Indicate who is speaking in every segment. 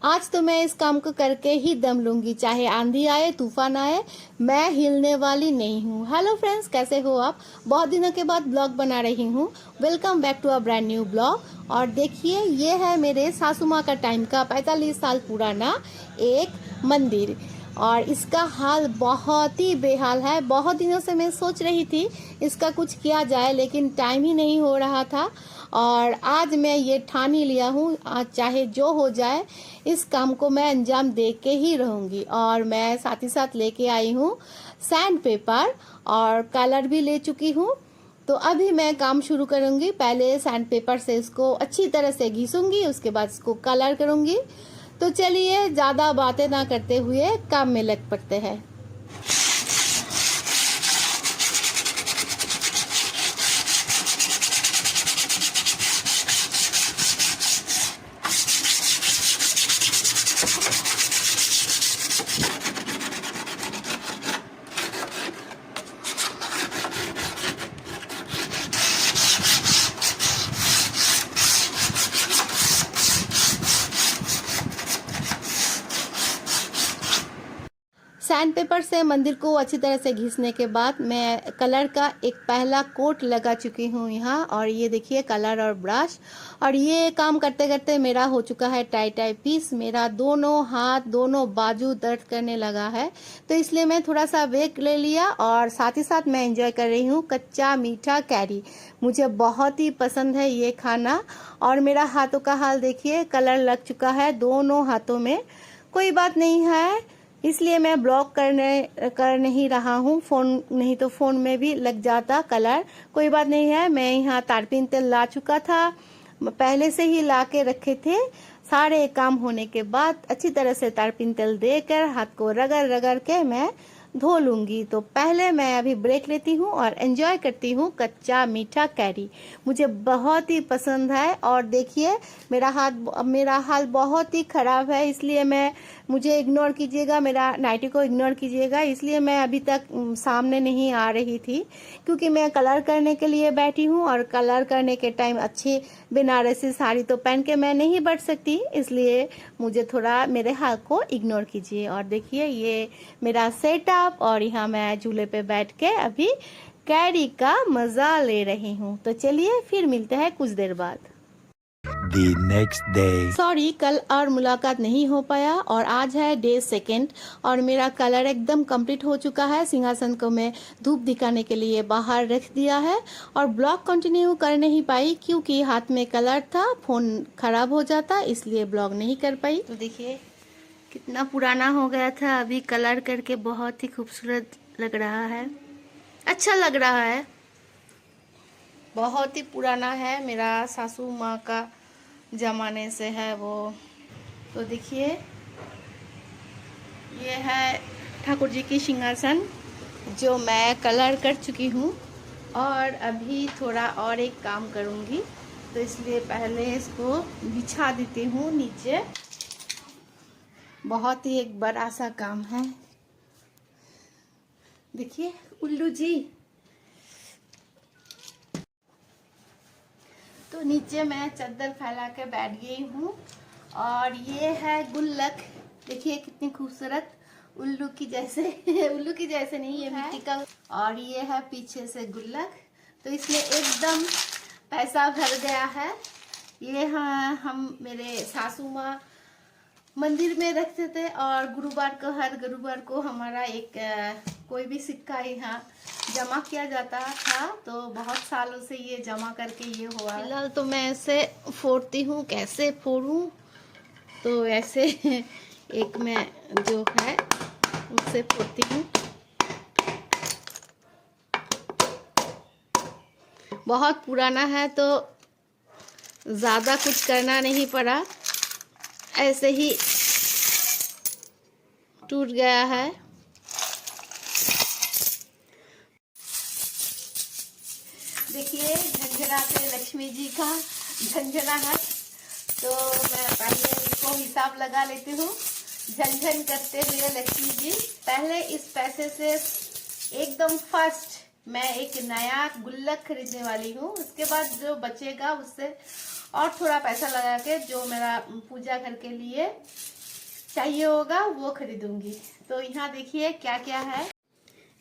Speaker 1: आज तो मैं इस काम को करके ही दम लूंगी, चाहे आंधी आए तूफान आए, मैं हिलने वाली नहीं हूँ। हेलो फ्रेंड्स, कैसे हो आप? बहुत दिनों के बाद ब्लॉग बना रही हूँ। Welcome back to a brand new blog. और देखिए, ये है मेरे सासू माँ का टाइम का 45 साल पुराना एक मंदिर, और इसका हाल बहुत ही बेहाल है। बहुत दिनों से मैं सोच रही थी इसका कुछ किया जाए, लेकिन टाइम ही नहीं हो रहा था। और आज मैं ये ठान ही लिया हूँ, आज चाहे जो हो जाए इस काम को मैं अंजाम दे के ही रहूँगी। और मैं साथ ही साथ लेके आई हूँ सैंड पेपर और कलर भी ले चुकी हूँ। तो अभी मैं काम शुरू करूँगी। पहले सैंड पेपर से इसको अच्छी तरह से घिसूँगी, उसके बाद इसको कलर करूँगी। तो चलिए ज़्यादा बातें ना करते हुए काम में लग पड़ते हैं। सैंड पेपर से मंदिर को अच्छी तरह से घिसने के बाद मैं कलर का एक पहला कोट लगा चुकी हूँ यहाँ। और ये देखिए कलर और ब्रश, और ये काम करते करते मेरा हो चुका है टाई पीस। मेरा दोनों हाथ दोनों बाजू दर्द करने लगा है, तो इसलिए मैं थोड़ा सा ब्रेक ले लिया। और साथ ही साथ मैं एंजॉय कर रही हूँ कच्चा मीठा कैरी। मुझे बहुत ही पसंद है ये खाना। और मेरा हाथों का हाल देखिए, कलर लग चुका है दोनों हाथों में। कोई बात नहीं है, इसलिए मैं ब्लॉक कर नहीं रहा हूँ। फोन नहीं तो फोन में भी लग जाता कलर। कोई बात नहीं है, मैं यहाँ तारपीन तेल ला चुका था, पहले से ही ला के रखे थे। सारे काम होने के बाद अच्छी तरह से तारपीन तेल देकर हाथ को रगड़ रगड़ के मैं धो लूंगी। तो पहले मैं अभी ब्रेक लेती हूँ और एंजॉय करती हूँ कच्चा मीठा कैरी। मुझे बहुत ही पसंद है। और देखिए मेरा हाल बहुत ही खराब है, इसलिए मुझे इग्नोर कीजिएगा, मेरा नाइटी को इग्नोर कीजिएगा। इसलिए मैं अभी तक सामने नहीं आ रही थी, क्योंकि मैं कलर करने के लिए बैठी हूँ। और कलर करने के टाइम अच्छी बनारसी साड़ी तो पहन के मैं नहीं बैठ सकती, इसलिए मुझे थोड़ा मेरे हाल को इग्नोर कीजिए। और देखिए ये मेरा सेटअप, और यहाँ मैं झूले पे बैठ के अभी कैरी का मजा ले रही हूँ। तो चलिए फिर मिलते हैं कुछ देर बाद।
Speaker 2: The next day.
Speaker 1: सॉरी, कल और मुलाकात नहीं हो पाया, और आज है डे सेकेंड और मेरा कलर एकदम कंप्लीट हो चुका है। सिंहासन को मैं धूप दिखाने के लिए बाहर रख दिया है, और ब्लॉग कंटिन्यू कर नहीं पाई क्योंकि हाथ में कलर था, फोन खराब हो जाता, इसलिए ब्लॉग नहीं कर पाई। तो देखिए कितना पुराना हो गया था, अभी कलर करके बहुत ही खूबसूरत लग रहा है, अच्छा लग रहा है। बहुत ही पुराना है, मेरा सासू माँ का जमाने से है वो। तो देखिए ये है ठाकुर जी की सिंहासन जो मैं कलर कर चुकी हूँ। और अभी थोड़ा और एक काम करूँगी, तो इसलिए पहले इसको बिछा देती हूँ नीचे। बहुत ही एक बड़ा सा काम है। देखिए उल्लू जी, तो नीचे मैं चादर फैला के बैठ गई हूँ। और ये है गुल्लक, देखिए कितनी खूबसूरत, उल्लू की जैसे उल्लू की जैसे नहीं, ये मिट्टी का। और ये है पीछे से गुल्लक, तो इसमें एकदम पैसा भर गया है। ये हाँ, हम मेरे सासू माँ मंदिर में रखते थे, और गुरुवार को, हर गुरुवार को हमारा एक कोई भी सिक्का यहाँ जमा किया जाता था। तो बहुत सालों से ये जमा करके ये हुआ। फिलहाल तो मैं ऐसे फोड़ती हूँ, कैसे फोड़ूं, तो ऐसे एक मैं जो है उससे फोड़ती हूँ। बहुत पुराना है तो ज़्यादा कुछ करना नहीं पड़ा, ऐसे ही टूट गया है। देखिए झंझनाते लक्ष्मी जी का झंझनाहट। तो मैं पहले इसको हिसाब लगा लेती हूँ। झंझन करते हुए लक्ष्मी जी, पहले इस पैसे से एकदम फर्स्ट मैं एक नया गुल्लक खरीदने वाली हूँ। उसके बाद जो बचेगा उससे और थोड़ा पैसा लगा के जो मेरा पूजा घर के लिए चाहिए होगा वो खरीदूंगी। तो यहाँ देखिए क्या क्या है।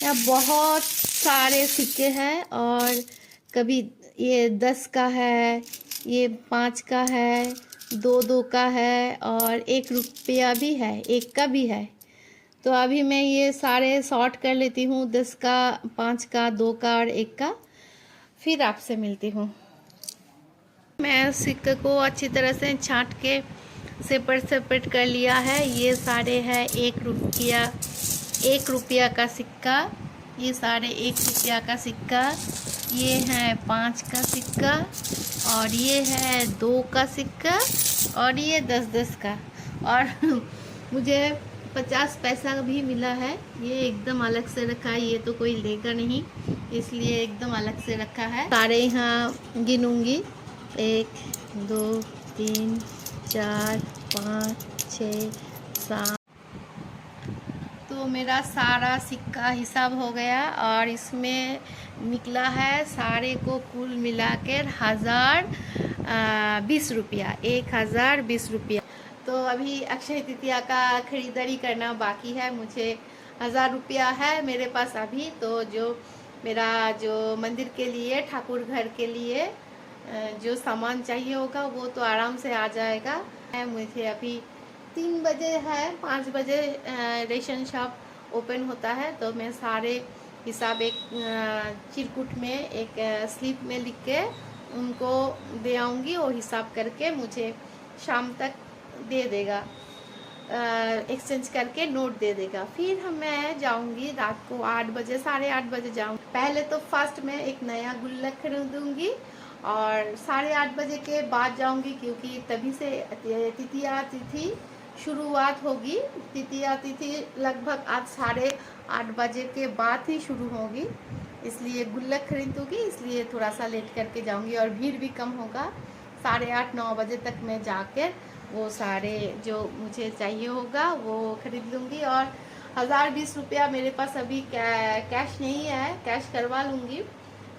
Speaker 1: यहाँ बहुत सारे सिक्के हैं और कभी ये 10 का है, ये 5 का है, 2 का है और 1 रुपया भी है, 1 का भी है। तो अभी मैं ये सारे सॉर्ट कर लेती हूँ, 10 का, 5 का, 2 का और 1 का, फिर आपसे मिलती हूँ। मैं सिक्के को अच्छी तरह से छांट के सेपरेट कर लिया है। ये सारे हैं 1 रुपया का सिक्का, ये सारे 1 रुपया का सिक्का, ये है 5 का सिक्का और ये है 2 का सिक्का और ये 10 का। और मुझे 50 पैसा भी मिला है। ये एकदम अलग से रखा है, ये तो कोई लेगा नहीं, इसलिए एकदम अलग से रखा है। सारे यहाँ गिनूंगी, 1 2 3 4 5 6 7। तो मेरा सारा सिक्का हिसाब हो गया और इसमें निकला है सारे को कुल मिलाकर 1020 रुपया, 1020 रुपया। तो अभी अक्षय तृतीया का खरीदारी करना बाकी है। मुझे 1000 रुपया है मेरे पास अभी। तो जो मेरा जो मंदिर के लिए, ठाकुर घर के लिए जो सामान चाहिए होगा वो तो आराम से आ जाएगा। मुझे अभी 3 बजे है, 5 बजे रेशन शॉप ओपन होता है। तो मैं सारे हिसाब एक चिरकुट में, एक स्लिप में लिख के उनको दे आऊँगी और हिसाब करके मुझे शाम तक दे देगा, एक्सचेंज करके नोट दे देगा। फिर मैं जाऊंगी रात को 8 बजे, 8:30 बजे जाऊंगी। पहले तो फर्स्ट में एक नया गुल्लक खरीदूंगी और 8:30 बजे के बाद जाऊंगी, क्योंकि तभी से तृतीया तिथि शुरुआत होगी। तृतीया तिथि लगभग आज 8:30 बजे के बाद ही शुरू होगी, इसलिए गुल्लक खरीदूंगी, इसलिए थोड़ा सा लेट करके जाऊंगी और भीड़ भी कम होगा। 8:30-9 बजे तक मैं जाकर वो सारे जो मुझे चाहिए होगा वो खरीद लूँगी। और 1020 रुपया मेरे पास अभी कैश नहीं है, कैश करवा लूँगी।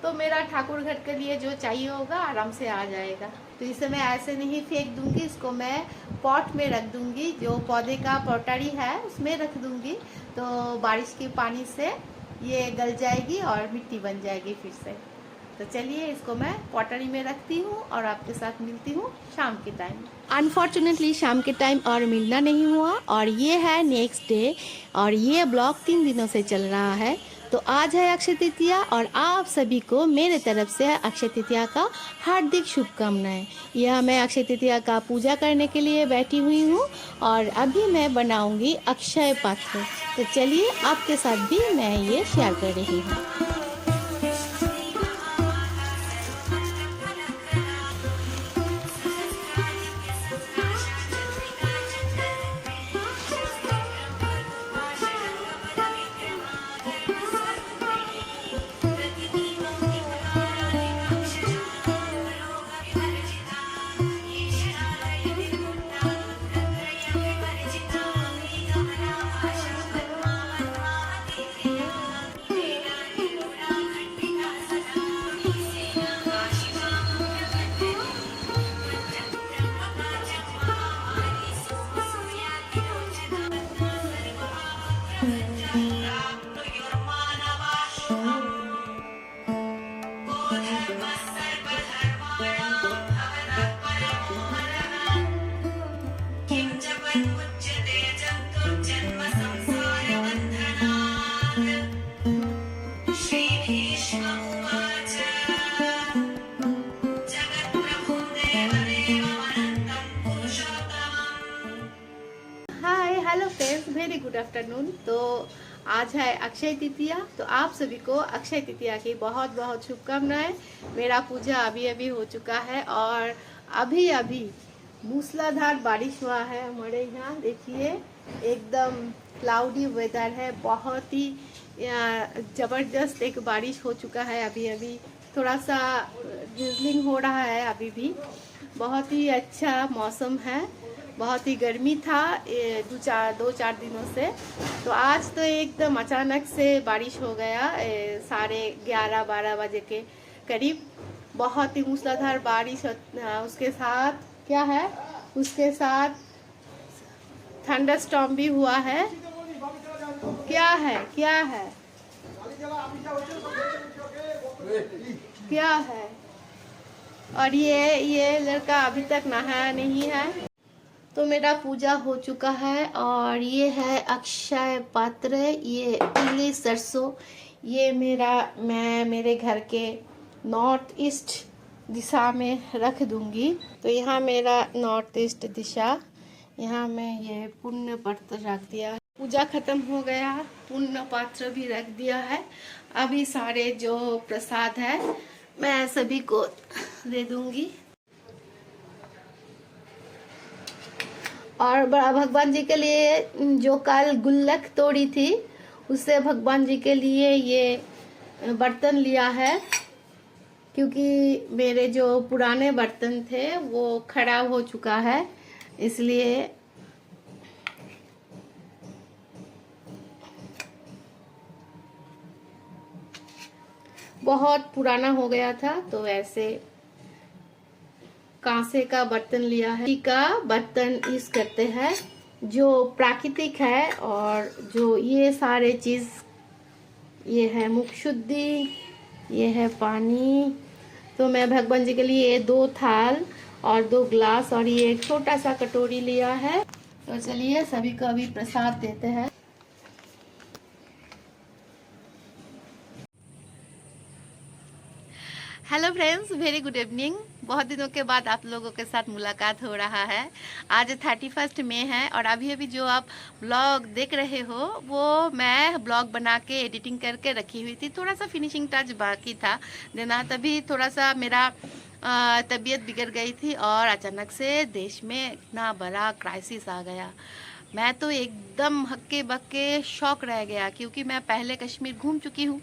Speaker 1: तो मेरा ठाकुर घर के लिए जो चाहिए होगा आराम से आ जाएगा। तो इसे मैं ऐसे नहीं फेंक दूँगी, इसको मैं पॉट में रख दूँगी, जो पौधे का पॉटरी है उसमें रख दूँगी। तो बारिश के पानी से ये गल जाएगी और मिट्टी बन जाएगी फिर से। तो चलिए इसको मैं पॉटरी में रखती हूँ और आपके साथ मिलती हूँ शाम के टाइम। अनफॉर्चुनेटली शाम के टाइम और मिलना नहीं हुआ और ये है नेक्स्ट डे और ये ब्लॉग 3 दिनों से चल रहा है। तो आज है अक्षय तृतीया और आप सभी को मेरे तरफ से अक्षय तृतीया का हार्दिक शुभकामनाएं। यह मैं अक्षय तृतीया का पूजा करने के लिए बैठी हुई हूँ और अभी मैं बनाऊंगी अक्षय पात्र। तो चलिए आपके साथ भी मैं ये शेयर कर रही हूँ। Hello friends, very good afternoon. तो आज है अक्षय तृतीया। तो आप सभी को अक्षय तृतीया की बहुत बहुत शुभकामनाएं। मेरा पूजा अभी अभी हो चुका है और अभी अभी मूसलाधार बारिश हुआ है हमारे यहाँ। देखिए एकदम क्लाउडी वेदर है, बहुत ही ज़बरदस्त एक बारिश हो चुका है। अभी अभी थोड़ा सा ड्रिजलिंग हो रहा है, अभी भी बहुत ही अच्छा मौसम है। बहुत ही गर्मी था 2-4 दिनों से। तो आज तो एकदम अचानक से बारिश हो गया 11:30-12 बजे के करीब। बहुत ही मूसलाधार बारिश उसके साथ क्या है, उसके साथ थंडरस्टॉर्म भी हुआ है। क्या है, क्या है, क्या है। और ये लड़का अभी तक नहाया नहीं है। तो मेरा पूजा हो चुका है और ये है अक्षय पात्र, ये पीली सरसों, ये मैं मेरे घर के नॉर्थ ईस्ट दिशा में रख दूंगी। तो यहाँ मेरा नॉर्थ ईस्ट दिशा, यहाँ मैं ये पुण्य पात्र रख दिया। पूजा खत्म हो गया, पुण्य पात्र भी रख दिया है। अभी सारे जो प्रसाद है मैं सभी को दे दूंगी। और भगवान जी के लिए जो कल गुल्लक तोड़ी थी, उससे भगवान जी के लिए ये बर्तन लिया है, क्योंकि मेरे जो पुराने बर्तन थे वो खराब हो चुका है, इसलिए बहुत पुराना हो गया था, तो ऐसे कांसे का बर्तन लिया है। का बर्तन यूज करते हैं जो प्राकृतिक है, और जो ये सारे चीज, ये है मुख शुद्धि, ये है पानी। तो मैं भगवान जी के लिए 2 थाल और 2 ग्लास और ये एक छोटा सा कटोरी लिया है। तो चलिए सभी को अभी प्रसाद देते हैं। Hello friends, very good evening. बहुत दिनों के बाद आप लोगों के साथ मुलाकात हो रहा है। आज 31 मई है और अभी अभी जो आप ब्लॉग देख रहे हो वो मैं ब्लॉग बना के एडिटिंग करके रखी हुई थी। थोड़ा सा फिनिशिंग टच बाकी था देना, तभी थोड़ा सा मेरा तबीयत बिगड़ गई थी और अचानक से देश में इतना बड़ा क्राइसिस आ गया। मैं तो एकदम हक्के बक्के शॉक रह गया, क्योंकि मैं पहले कश्मीर घूम चुकी हूँ।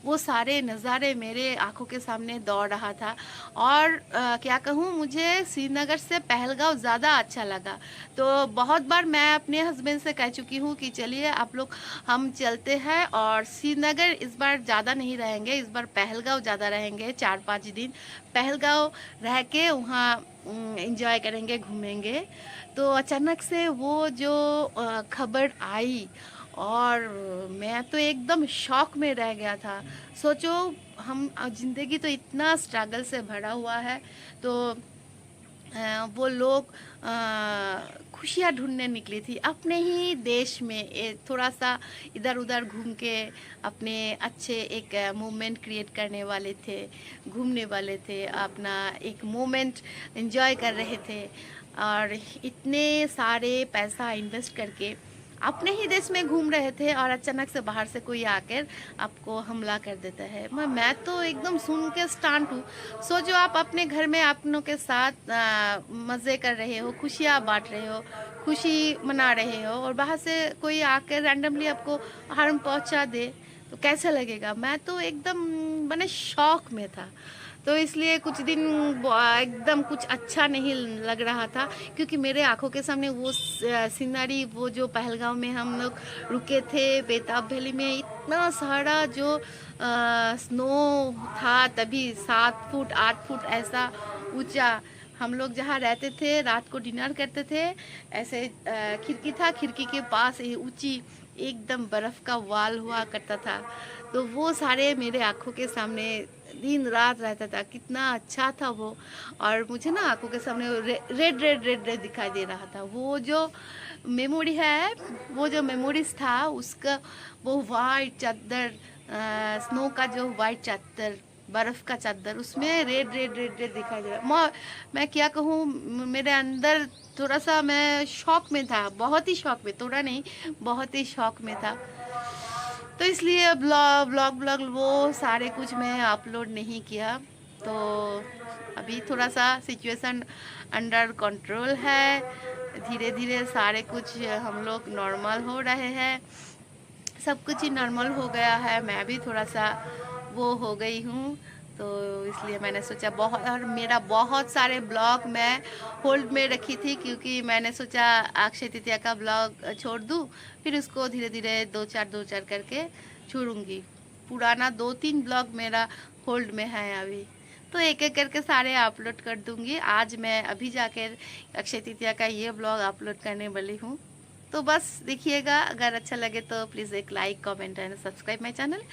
Speaker 1: वो सारे नज़ारे मेरे आंखों के सामने दौड़ रहा था। और क्या कहूँ, मुझे श्रीनगर से पहलगांव ज़्यादा अच्छा लगा। तो बहुत बार मैं अपने हस्बैंड से कह चुकी हूँ कि चलिए आप लोग हम चलते हैं, और श्रीनगर इस बार ज़्यादा नहीं रहेंगे, इस बार पहलगांव ज़्यादा रहेंगे। 4-5 दिन पहलगांव रह के वहाँ एंजॉय करेंगे, घूमेंगे। तो अचानक से वो जो खबर आई और मैं तो एकदम शॉक में रह गया था। सोचो, हम ज़िंदगी तो इतना स्ट्रगल से भरा हुआ है, तो वो लोग खुशियाँ ढूंढने निकली थी अपने ही देश में, थोड़ा सा इधर उधर घूम के अपने अच्छे एक मोमेंट क्रिएट करने वाले थे, घूमने वाले थे, अपना एक मोमेंट एंजॉय कर रहे थे। और इतने सारे पैसा इन्वेस्ट करके अपने ही देश में घूम रहे थे, और अचानक से बाहर से कोई आकर आपको हमला कर देता है। मैं तो एकदम सुन के स्टंट हूँ। सोचो, आप अपने घर में अपनों के साथ मज़े कर रहे हो, खुशियाँ बांट रहे हो, खुशी मना रहे हो, और बाहर से कोई आकर रैंडमली आपको हार्म पहुँचा दे, तो कैसे लगेगा। मैं तो एकदम मैंने शॉक में था। तो इसलिए कुछ दिन एकदम कुछ अच्छा नहीं लग रहा था, क्योंकि मेरे आंखों के सामने वो सीनरी, वो जो पहलगांव में हम लोग रुके थे, बेताब वैली में इतना सारा जो स्नो था, तभी 7 फुट 8 फुट ऐसा ऊंचा। हम लोग जहाँ रहते थे, रात को डिनर करते थे, ऐसे खिड़की था, खिड़की के पास ऊंची एकदम बर्फ़ का वाल हुआ करता था। तो वो सारे मेरे आंखों के सामने दिन रात रहता था, कितना अच्छा था वो। और मुझे ना आंखों के सामने रेड रेड रेड रेड दिखाई दे रहा था। वो जो मेमोरी है, वो जो मेमोरीज था उसका, वो वाइट चादर, स्नो का जो वाइट चादर, बर्फ़ का चादर, उसमें रेड रेड रेड रेड दिखाई दे रहा। मैं क्या कहूँ, मेरे अंदर थोड़ा सा मैं शॉक में था, बहुत ही शॉक में, थोड़ा नहीं बहुत ही शॉक में था। तो इसलिए ब्लॉग वो सारे कुछ मैं अपलोड नहीं किया। तो अभी थोड़ा सा सिचुएशन अंडर कंट्रोल है, धीरे धीरे सारे कुछ हम लोग नॉर्मल हो रहे हैं, सब कुछ ही नॉर्मल हो गया है। मैं भी थोड़ा सा वो हो गई हूँ, तो इसलिए मैंने सोचा बहुत, और मेरा बहुत सारे ब्लॉग मैं होल्ड में रखी थी, क्योंकि मैंने सोचा अक्षय तृतीया का ब्लॉग छोड़ दूँ, फिर उसको धीरे धीरे 2-4 करके छोड़ूंगी। पुराना 2-3 ब्लॉग मेरा होल्ड में है अभी। तो एक एक करके सारे अपलोड कर दूंगी। आज मैं अभी जाकर अक्षय तृतीया का ये ब्लॉग अपलोड करने वाली हूँ। तो बस देखिएगा, अगर अच्छा लगे तो प्लीज़ एक like, comment and subscribe my channel.